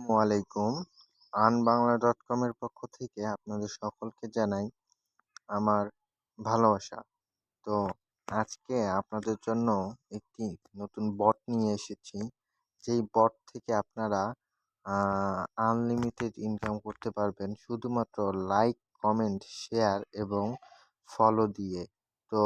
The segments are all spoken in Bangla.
ওয়ালাইকুম। আনবাংলা.com এর পক্ষ থেকে আপনাদের সকলকে জানাই আমার ভালোবাসা। তো আজকে আপনাদের জন্য একটি নতুন বট নিয়ে এসেছি। যেই বট থেকে আপনারা আ আনলিমিটেড ইনকাম করতে পারবেন শুধুমাত্র লাইক, কমেন্ট, শেয়ার এবং ফলো দিয়ে। তো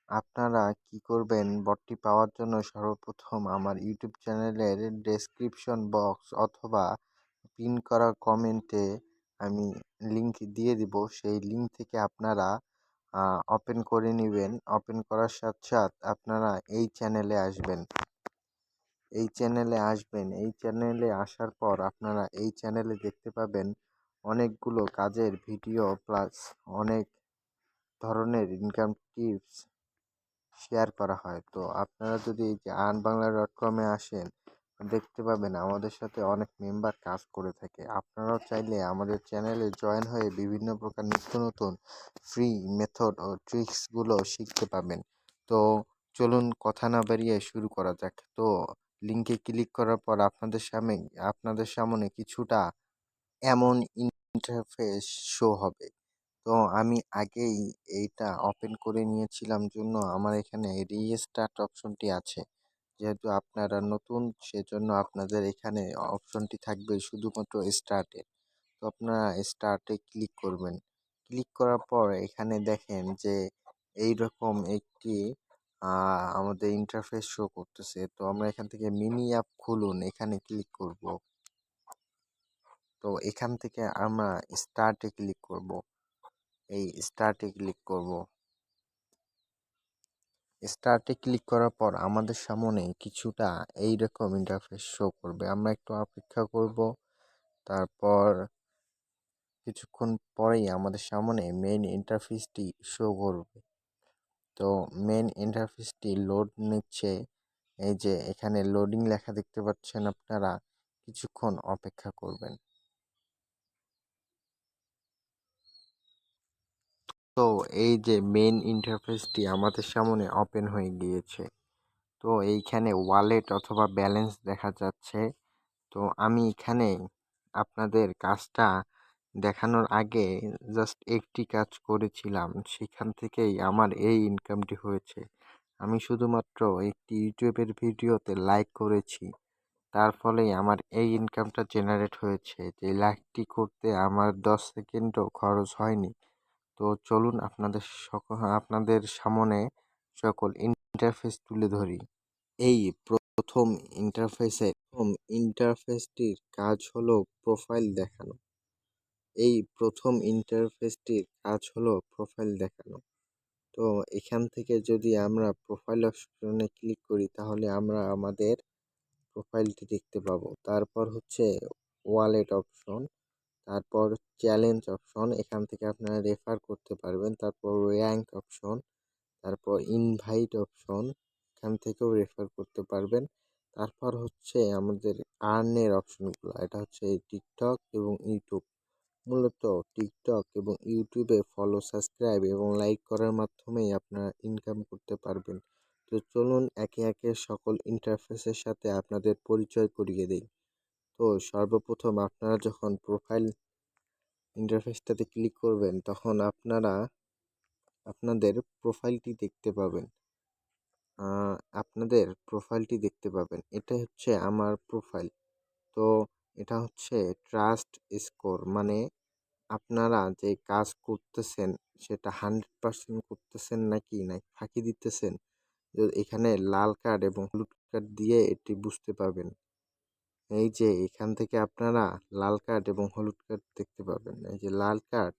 আপনারা কি করবেন, বটটি পাওয়ার জন্য সর্বপ্রথম আমার ইউটিউব চ্যানেলের ডেসক্রিপশন বক্স অথবা পিন করা কমেন্টে আমি লিংক দিয়ে দিব। সেই লিংক থেকে আপনারা ওপেন করে নিবেন। ওপেন করার সাথে আপনারা এই চ্যানেলে আসবেন। এই চ্যানেলে আসার পর আপনারা এই চ্যানেলে দেখতে পাবেন অনেকগুলো কাজের ভিডিও প্লাস অনেক ধরনের ইনকাম টিপস শেয়ার করা হয়। তো আপনারা যদি এই যে আনবাংলা.com এ আসেন, দেখতে পাবেন আমাদের সাথে অনেক মেম্বার কাজ করে থাকে। আপনারাও চাইলে আমাদের চ্যানেলে জয়েন হয়ে বিভিন্ন প্রকার নিত্য নতুন ফ্রি মেথড ও ট্রিক্সগুলো শিখতে পাবেন। তো চলুন কথা না বাড়িয়ে শুরু করা যাক। তো লিঙ্কে ক্লিক করার পর আপনাদের সামনে কিছুটা এমন ইন্টারফেস শো হবে। তো আমি আগেই এইটা ওপেন করে নিয়েছিলাম জন্য আমার এখানে রিস্টার্ট অপশনটি আছে। যেহেতু আপনারা নতুন, সেজন্য আপনাদের এখানে অপশনটি থাকবে শুধুমাত্র স্টার্টের। তো আপনারা স্টার্টে ক্লিক করবেন। ক্লিক করার পর এখানে দেখেন যে এইরকম একটি আমাদের ইন্টারফেস শো করতেছে। তো আমরা এখান থেকে মিনি অ্যাপ খুলুন এখানে ক্লিক করব। তো এখান থেকে আমরা স্টার্টে ক্লিক করব। এই স্টার্টে ক্লিক করব। স্টার্টে ক্লিক করার পর আমাদের সামনে কিছুটা এইরকম ইন্টারফেস শো করবে। আমরা একটু অপেক্ষা করব। তারপর কিছুক্ষণ পরেই আমাদের সামনে মেইন ইন্টারফেসটি শো করবে। তো মেইন ইন্টারফেসটি লোড নিচ্ছে। এই যে এখানে লোডিং লেখা দেখতে পাচ্ছেন আপনারা, কিছুক্ষণ অপেক্ষা করবেন। তো এই যে মেইন ইন্টারফেসটি আমাদের সামনে ওপেন হয়ে গিয়েছে। তো এইখানে ওয়ালেট অথবা ব্যালেন্স দেখা যাচ্ছে। তো আমি এখানে আপনাদের কাজটা দেখানোর আগে জাস্ট একটি কাজ করেছিলাম, সেখান থেকেই আমার এই ইনকামটি হয়েছে। আমি শুধুমাত্র একটি ইউটিউবের ভিডিওতে লাইক করেছি, তার ফলেই আমার এই ইনকামটা জেনারেট হয়েছে। যে লাইকটি করতে আমার 10 সেকেন্ডও খরচ হয়নি। তো চলুন আপনাদের সামনে সকল ইন্টারফেস তুলে ধরি। এই প্রথম ইন্টারফেসটির কাজ হলো প্রোফাইল দেখানো। তো এখান থেকে যদি আমরা প্রোফাইল অপশনে ক্লিক করি তাহলে আমরা আমাদের প্রোফাইলটি দেখতে পাবো। তারপর হচ্ছে ওয়ালেট অপশন, তারপর চ্যালেঞ্জ অপশন, এখান থেকে আপনারা রেফার করতে পারবেন। তারপর র্যাঙ্ক অপশন, তারপর ইনভাইট অপশন, এখান থেকেও রেফার করতে পারবেন। তারপর হচ্ছে আমাদের আর্নের অপশনগুলো, এটা হচ্ছে টিকটক এবং ইউটিউব। মূলত টিকটক এবং ইউটিউবে ফলো, সাবস্ক্রাইব এবং লাইক করার মাধ্যমেই আপনারা ইনকাম করতে পারবেন। তো চলুন একে একে সকল ইন্টারফেসের সাথে আপনাদের পরিচয় করিয়ে দেই। তো সর্বপ্রথম আপনারা যখন প্রোফাইল ইন্টারফেসটাতে ক্লিক করবেন তখন আপনারা আপনাদের প্রোফাইলটি দেখতে পাবেন। এটা হচ্ছে আমার প্রোফাইল। তো এটা হচ্ছে ট্রাস্ট স্কোর, মানে আপনারা যে কাজ করতেছেন সেটা 100% করতেছেন নাকি ফাঁকি দিতেছেন। এখানে লাল কার্ড এবং হলুদ কার্ড দিয়ে এটি বুঝতে পারবেন। এই যে এখান থেকে আপনারা লাল কার্ড এবং হলুদ কার্ড দেখতে পাবেন। এই যে লাল কার্ড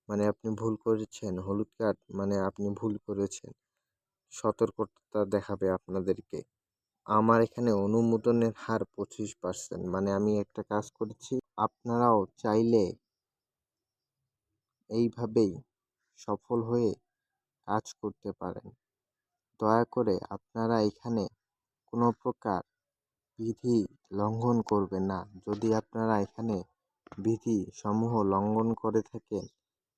মানে আপনি ভুল করেছেন, হলুদ কার্ড মানে আপনি ভুল করেছেন। সতর্কতা দেখাবে আপনাদেরকে। আমার এখানে অনুমোদনের হার 25%, মানে আমি একটা কাজ করেছি। আপনারাও চাইলে এইভাবেই সফল হয়ে কাজ করতে পারেন। দয়া করে আপনারা এখানে কোনো প্রকার বিধি লঙ্ঘন করবেন না। যদি আপনারা এখানে বিধি সমূহ লঙ্ঘন করে থাকেন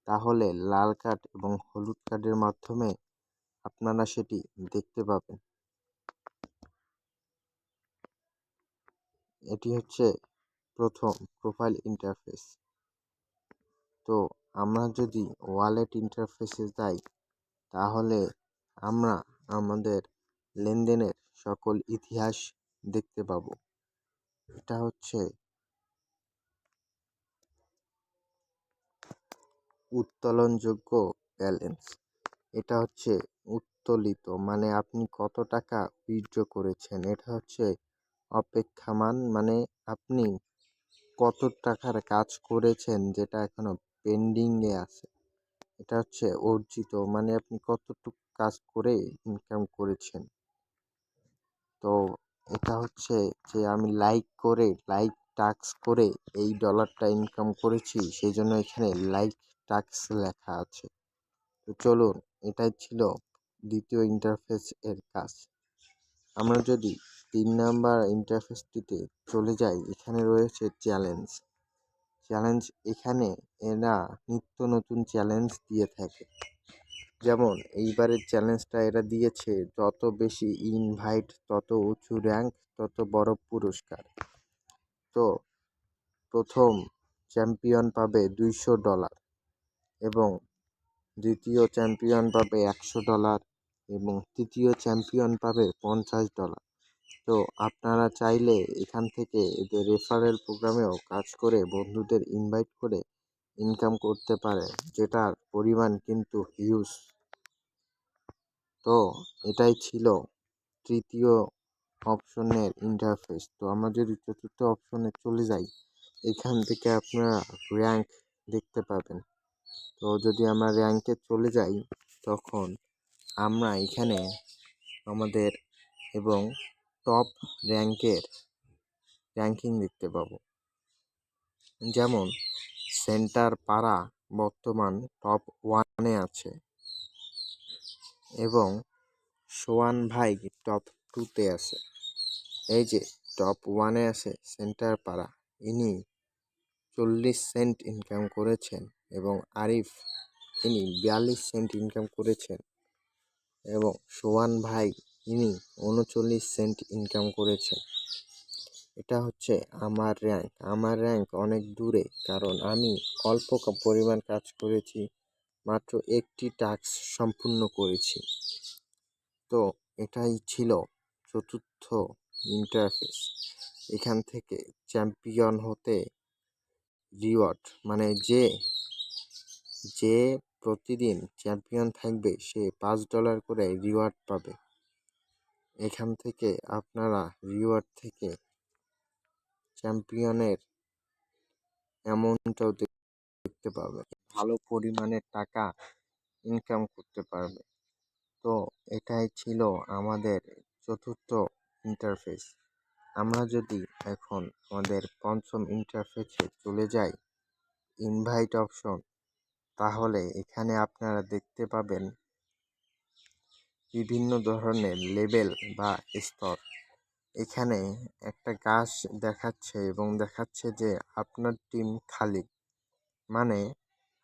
তাহলে লাল কার্ড এবং হলুদ কার্ডের মাধ্যমে আপনারা সেটি দেখতে পাবেন। এটি হচ্ছে প্রথম প্রোফাইল ইন্টারফেস। তো আমরা যদি ওয়ালেট ইন্টারফেসে যাই তাহলে আমরা আমাদের লেনদেনের সকল ইতিহাস দেখতে পাবো। এটা হচ্ছে উত্তোলনযোগ্য ব্যালেন্স। এটা হচ্ছে উত্তোলিত মানে আপনি কত টাকা উইথড্র করেছেন। এটা হচ্ছে অপেক্ষমান মানে আপনি কত টাকার কাজ করেছেন যেটা এখনো পেন্ডিংয়ে আছে। এটা হচ্ছে অর্জিত মানে আপনি কতটুকু কাজ করে ইনকাম করেছেন। তো এটা হচ্ছে যে আমি লাইক টাস্ক করে এই ডলারটা ইনকাম করেছি, সেই জন্য এখানে লাইক টাস্ক লেখা আছে। তো চলুন, এটাই ছিল দ্বিতীয় ইন্টারফেস এর কাজ। আমরা যদি 3 নাম্বার ইন্টারফেসটিতে চলে যাই, এখানে রয়েছে চ্যালেঞ্জ। এখানে এরা নিত্য নতুন চ্যালেঞ্জ দিয়ে থাকে। যেমন এইবারের চ্যালেঞ্জটা এরা দিয়েছে, যত বেশি ইনভাইট তত উঁচু র্যাঙ্ক তত বড় পুরস্কার। তো প্রথম চ্যাম্পিয়ন পাবে $200 এবং দ্বিতীয় চ্যাম্পিয়ন পাবে $100 এবং তৃতীয় চ্যাম্পিয়ন পাবে $50। তো আপনারা চাইলে এখান থেকে এদের রেফারেল প্রোগ্রামেও কাজ করে বন্ধুদের ইনভাইট করে ইনকাম করতে পারে, যেটার পরিমাণ কিন্তু হিউজ। তো এটাই ছিল তৃতীয় অপশনের ইন্টারফেস। তো আমরা যদি চতুর্থ অপশনে চলে যাই, এখান থেকে আপনারা র্যাঙ্ক দেখতে পাবেন। তো যদি আমরা র্যাঙ্কে চলে যাই তখন আমরা এখানে আমাদের এবং টপ র্যাঙ্কের র্যাঙ্কিং দেখতে পাবো। যেমন সেন্টার পাড়া বর্তমান টপ 1-এ আছে এবং সোয়ান ভাই টপ 2-তে আছে। এই যে টপ 1-এ আছে সেন্টার পাড়া, ইনি 40 সেন্ট ইনকাম করেছেন এবং আরিফ ইনি 42 সেন্ট ইনকাম করেছেন এবং সোয়ান ভাই ইনি 39 সেন্ট ইনকাম করেছেন। এটা হচ্ছে আমার র্যাঙ্ক অনেক দূরে, কারণ আমি অল্প পরিমাণ কাজ করেছি, মাত্র একটি টাস্ক সম্পূর্ণ করেছি। তো এটাই ছিল চতুর্থ ইন্টারফেস। এখান থেকে চ্যাম্পিয়ন হতে রিওয়ার্ড মানে যে প্রতিদিন চ্যাম্পিয়ন থাকবে সে $5 করে রিওয়ার্ড পাবে। এখান থেকে আপনারা রিওয়ার্ড থেকে চ্যাম্পিয়নের অ্যামাউন্টটাও দেখতে পাবেন, ভালো পরিমাণের টাকা ইনকাম করতে পারবে। তো এটাই ছিল আমাদের চতুর্থ ইন্টারফেস। আমরা যদি এখন আমাদের পঞ্চম ইন্টারফেসে চলে যাই, ইনভাইট অপশন, তাহলে এখানে আপনারা দেখতে পাবেন বিভিন্ন ধরনের লেভেল বা স্তর। এখানে একটা গাছ দেখাচ্ছে এবং দেখাচ্ছে যে আপনার টিম খালি, মানে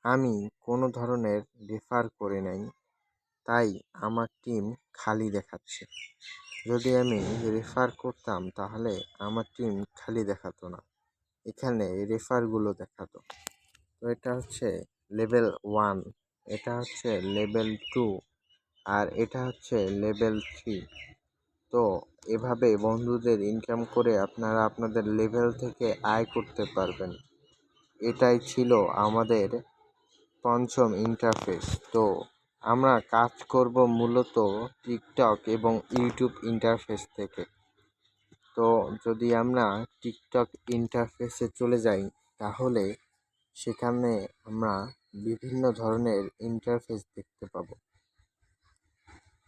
আমি কোনো ধরনের রেফার করে নাই, তাই আমার টিম খালি দেখাচ্ছে। যদি আমি রেফার করতাম তাহলে আমার টিম খালি দেখাতো না, এখানে রেফারগুলো দেখাতো। তো এটা হচ্ছে লেভেল 1, এটা হচ্ছে লেভেল 2 আর এটা হচ্ছে লেভেল 3। তো এভাবে বন্ধুদের ইনকাম করে আপনারা আপনাদের লেভেল থেকে আয় করতে পারবেন। এটাই ছিল আমাদের পঞ্চম ইন্টারফেস। তো আমরা কাজ করব মূলত টিকটক এবং ইউটিউব ইন্টারফেস থেকে। তো যদি আমরা টিকটক ইন্টারফেসে চলে যাই তাহলে সেখানে আমরা বিভিন্ন ধরনের ইন্টারফেস দেখতে পাবো।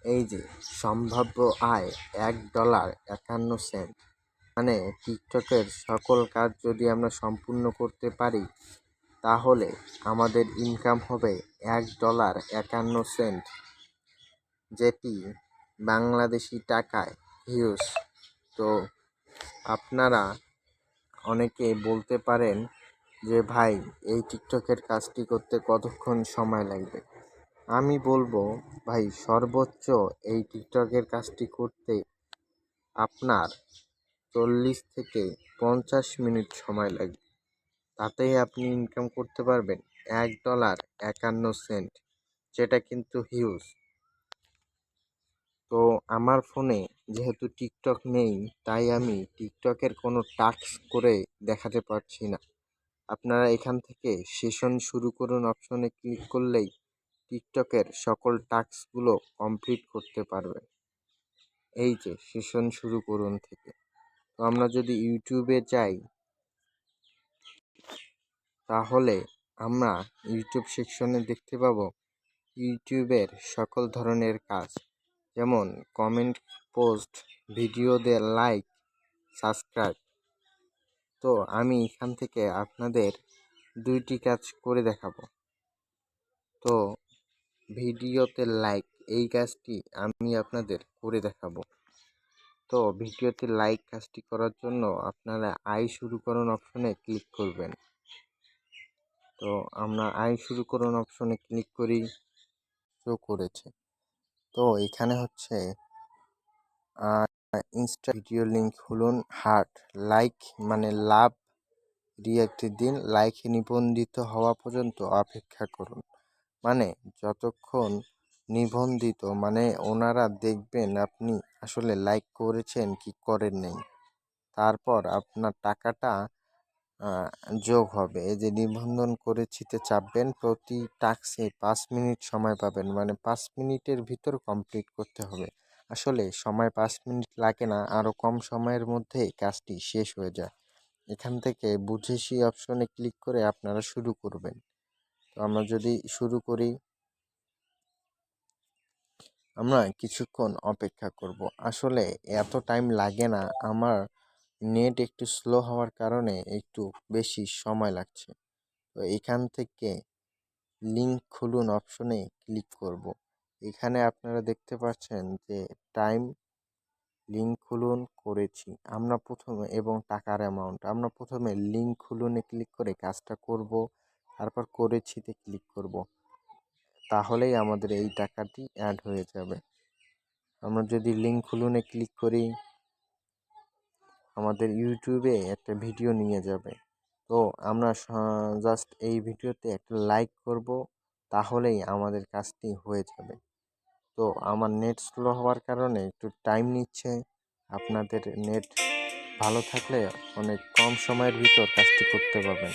এই যে সম্ভাব্য আয় $1.51, মানে টিকটকের সকল কাজ যদি আমরা সম্পূর্ণ করতে পারি তাহলে আমাদের ইনকাম হবে $1.51, যেটি বাংলাদেশি টাকায় হিউজ। তো আপনারা অনেকে বলতে পারেন যে ভাই এই টিকটকের কাজটি করতে কতক্ষণ সময় লাগবে। আমি বলবো ভাই সর্বোচ্চ এই টিকটকের কাজটি করতে আপনার 40 থেকে 50 মিনিট সময় লাগে, তাতেই আপনি ইনকাম করতে পারবেন $1.51, যেটা কিন্তু হিউজ। তো আমার ফোনে যেহেতু টিকটক নেই, তাই আমি টিকটকের কোনো টাস্ক করে দেখাতে পারছি না। আপনারা এখান থেকে সেশন শুরু করুন অপশনে ক্লিক করলেই টিকটকের সকল টাস্কগুলো কমপ্লিট করতে পারবেন। এই যে সেশন শুরু করুন থেকে। তো আমরা যদি ইউটিউবে যাই, তাহলে আমরা ইউটিউব সেকশনে দেখতে পাবো ইউটিউবের সকল ধরনের কাজ, যেমন কমেন্ট, পোস্ট, ভিডিওতে লাইক, সাবস্ক্রাইব। তো আমি এখান থেকে আপনাদের 2টি কাজ করে দেখাবো। তো ভিডিওতে লাইক, এই কাজটি আমি আপনাদের করে দেখাবো। তো ভিডিওতে লাইক কাজটি করার জন্য আপনারা আই শুরু করুন অপশনে ক্লিক করবেন। তো আমরা আই শুরু করুন অপশনে ক্লিক করি, শো করেছে। তো এখানে হচ্ছে ইনস্টা ভিডিও লিঙ্ক খুলুন, হার্ট লাইক মানে লাভ, রিয়াক্ট দিন, লাইকে নিবন্ধিত হওয়া পর্যন্ত অপেক্ষা করুন। মানে যতক্ষণ নিবন্ধিত, মানে ওনারা দেখবেন আপনি আসলে লাইক করেছেন কি করেন নাই, তারপর আপনার টাকাটা যোগ হবে। এই যে নিবন্ধন করেছিতে চাপবেন, প্রতি টাস্কে 5 মিনিট সময় পাবেন, মানে 5 মিনিটের ভিতর কমপ্লিট করতে হবে। আসলে সময় 5 মিনিট লাগে না, আরও কম সময়ের মধ্যে কাজটি শেষ হয়ে যায়। এখান থেকে বুঝেছি অপশনে ক্লিক করে আপনারা শুরু করবেন। তো আমরা যদি শুরু করি, আমরা কিছুক্ষণ অপেক্ষা করব। আসলে এত টাইম লাগে না, আমার নেট একটু স্লো হওয়ার কারণে একটু বেশি সময় লাগছে। তো এখান থেকে লিঙ্ক খুলুন অপশনে ক্লিক করব। এখানে আপনারা দেখতে পাচ্ছেন যে টাইম, লিঙ্ক খুলুন, করেছি আমরা প্রথমে, এবং টাকার অ্যামাউন্ট। আমরা প্রথমে লিঙ্ক খুলুনে ক্লিক করে কাজটা করব, তারপর করেছিতে ক্লিক করব, তাহলেই আমাদের এই টাকাটি অ্যাড হয়ে যাবে। আমরা যদি লিঙ্ক খুলুনে ক্লিক করি, আমাদের ইউটিউবে একটা ভিডিও নিয়ে যাবে। তো আমরা জাস্ট এই ভিডিওতে একটা লাইক করব, তাহলেই আমাদের কাজটি হয়ে যাবে। তো আমার নেট স্লো হওয়ার কারণে একটু টাইম নিচ্ছে। আপনাদের নেট ভালো থাকলে অনেক কম সময়ের ভিতর কাজটি করতে পারবেন।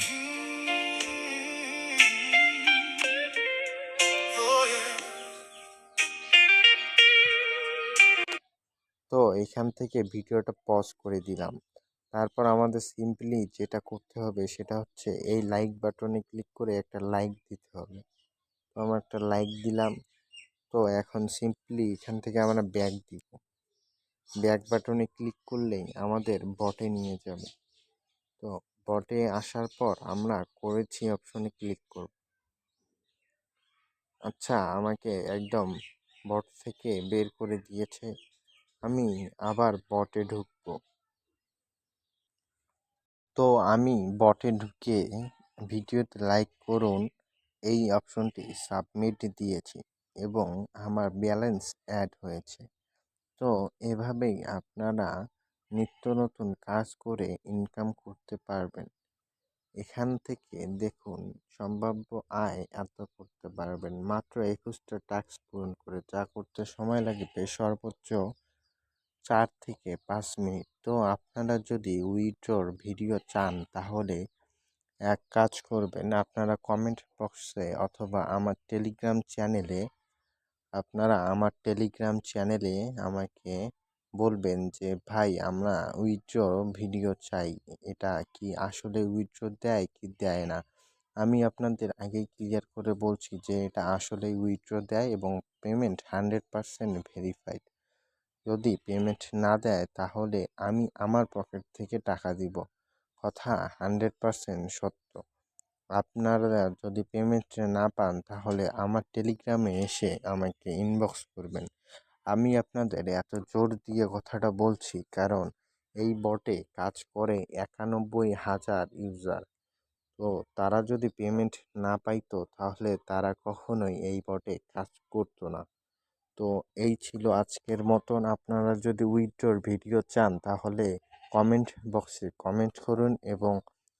তো এখান থেকে ভিডিওটা পজ করে দিলাম। তারপর আমাদের সিম্পলি যেটা করতে হবে সেটা হচ্ছে এই লাইক বাটনে ক্লিক করে একটা লাইক দিতে হবে। তো আমরা একটা লাইক দিলাম। তো এখন সিম্পলি এখান থেকে আমরা ব্যাক দিব। ব্যাক বাটনে ক্লিক করলেই আমাদের বটে নিয়ে যাবে। তো বটে আসার পর আমরা করেছি অপশনে ক্লিক করব। আচ্ছা, আমাকে একদম বট থেকে বের করে দিয়েছে, আমি আবার বটে ঢুকবো। তো আমি বটে ঢুকে ভিডিওতে লাইক করুন এই অপশনটি সাবমিট দিয়েছি এবং আমার ব্যালেন্স অ্যাড হয়েছে। তো এভাবেই আপনারা নিত্য নতুন কাজ করে ইনকাম করতে পারবেন। এখান থেকে দেখুন সম্ভাব্য আয় এত করতে পারবেন মাত্র 21টা টাস্ক পূরণ করে, যা করতে সময় লাগবে সর্বোচ্চ 4 থেকে 5 মিনিট। তো আপনারা যদি উইথড্রর ভিডিও চান, তাহলে এক কাজ করবেন, আপনারা কমেন্ট বক্সে অথবা আমার টেলিগ্রাম চ্যানেলে আমাকে বলবেন যে ভাই আমরা উইথড্র ভিডিও চাই, এটা কি আসলে উইথড্র দেয় কি দেয় না। আমি আপনাদের আগেই ক্লিয়ার করে বলছি যে এটা আসলেই উইথড্র দেয় এবং পেমেন্ট 100% ভেরিফাইড। যদি পেমেন্ট না দেয় তাহলে আমি আমার পকেট থেকে টাকা দিব, কথা 100% সত্য। আপনারা যদি পেমেন্ট না পান তাহলে আমার টেলিগ্রামে এসে আমাকে ইনবক্স করবেন। আমি আপনাদের এত জোর দিয়ে কথাটা বলছি কারণ এই বটে কাজ করে 91,000 ইউজার। তো তারা যদি পেমেন্ট না পাইতো তাহলে তারা কখনোই এই বটে কাজ করতো না। তো এই ছিল আজকের মতন। আপনারা যদি উইথড্রর ভিডিও চান তাহলে কমেন্ট বক্সে কমেন্ট করুন এবং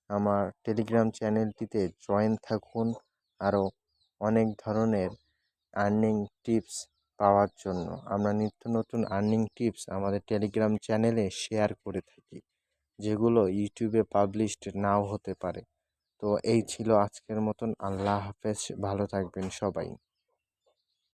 আমার টেলিগ্রাম চ্যানেলটিতে জয়েন থাকুন আরও অনেক ধরনের আর্নিং টিপস পাওয়ার জন্য। আমরা নিত্য নতুন আর্নিং টিপস আমাদের টেলিগ্রাম চ্যানেলে শেয়ার করে থাকি, যেগুলো ইউটিউবে পাবলিশড নাও হতে পারে। তো এই ছিল আজকের মতন। আল্লাহ হাফেজ, ভালো থাকবেন সবাই।